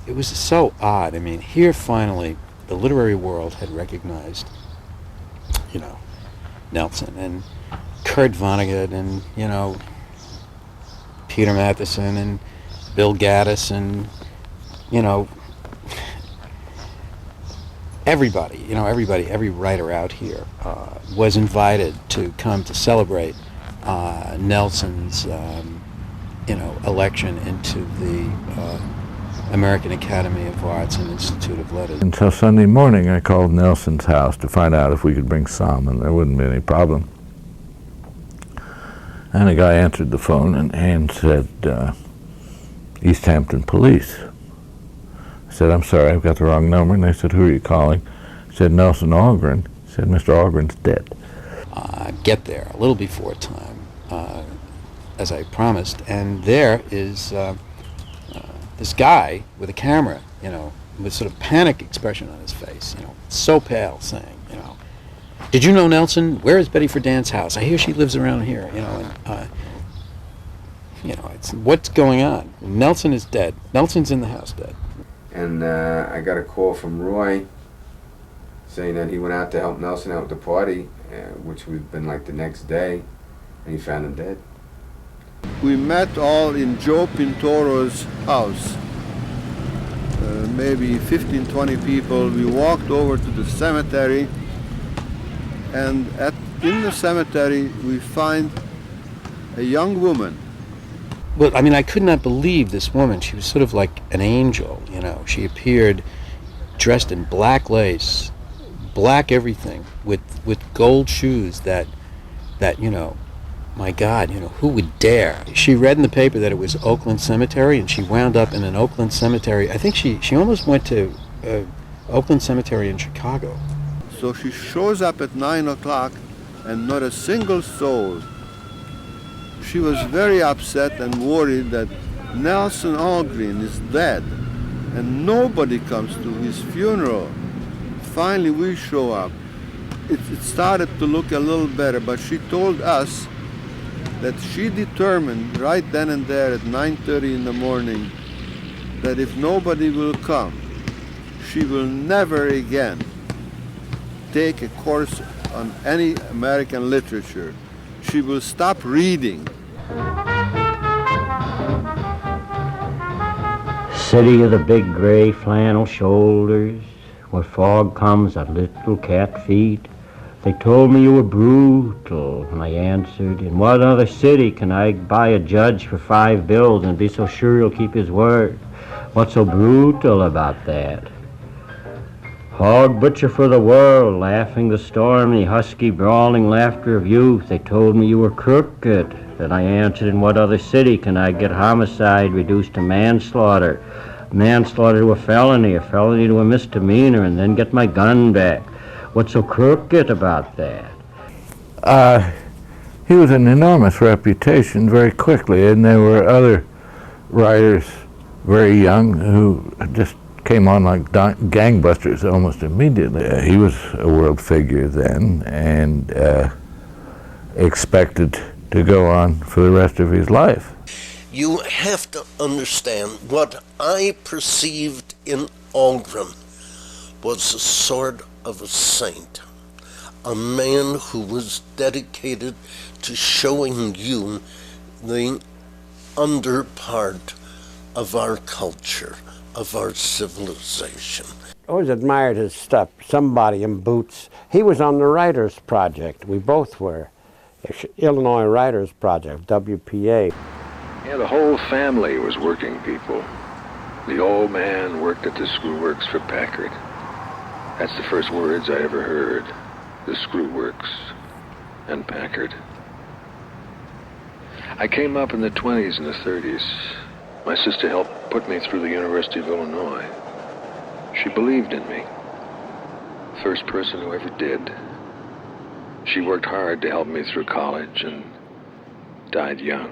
it was so odd. I mean, here finally the literary world had recognized, you know, Nelson and Kurt Vonnegut and, you know, Peter Matheson and Bill Gaddis and, you know, everybody, every writer out here was invited to come to celebrate Nelson's, election into the American Academy of Arts and Institute of Letters. Until Sunday morning, I called Nelson's house to find out if we could bring some, and there wouldn't be any problem. And a guy answered the phone and said, East Hampton Police. I said, I'm sorry, I've got the wrong number. And they said, who are you calling? I said, Nelson Algren. I said, Mr. Algren's dead. Get there a little before time, as I promised, and there is this guy with a camera, you know, with sort of panic expression on his face, you know, so pale, saying, you know, did you know Nelson? Where is Betty Friedan's house? I hear she lives around here, you know, and, it's, what's going on? Nelson is dead. Nelson's in the house dead. And I got a call from Roy saying that he went out to help Nelson out with the party, which would have been like the next day, and he found him dead. We met all in Joe Pintoro's house, maybe 15, 20 people. We walked over to the cemetery, and in the cemetery we find a young woman. Well, I mean, I could not believe this woman. She was sort of like an angel, you know. She appeared dressed in black lace, black everything, with gold shoes that, you know, my God, you know, who would dare? She read in the paper that it was Oakland Cemetery, and she wound up in an Oakland Cemetery. I think she almost went to Oakland Cemetery in Chicago. So she shows up at 9 o'clock and not a single soul. She was very upset and worried that Nelson Algren is dead and nobody comes to his funeral. Finally we show up. It started to look a little better, but she told us that she determined right then and there at 9:30 in the morning that if nobody will come, she will never again take a course on any American literature. She will stop reading. City of the big gray flannel shoulders, where fog comes at little cat feet. They told me you were brutal, and I answered, in what other city can I buy a judge for $5 and be so sure he'll keep his word? What's so brutal about that? Hog butcher for the world, laughing the stormy, husky, brawling laughter of youth. They told me you were crooked, and I answered, in what other city can I get homicide reduced to manslaughter? Manslaughter to a felony to a misdemeanor, and then get my gun back? What's so crooked about that? He was an enormous reputation very quickly, and there were other writers, very young, who just came on like gangbusters almost immediately. He was a world figure then, and expected to go on for the rest of his life. You have to understand, what I perceived in Algren was a sort of a saint, a man who was dedicated to showing you the under part of our culture, of our civilization. I always admired his stuff, Somebody in Boots. He was on the Writers Project. We both were. Illinois Writers Project, WPA. Yeah, the whole family was working people. The old man worked at the screwworks for Packard. That's the first words I ever heard, the screwworks and Packard. I came up in the 20s and the 30s. My sister helped put me through the University of Illinois. She believed in me. First person who ever did. She worked hard to help me through college and died young.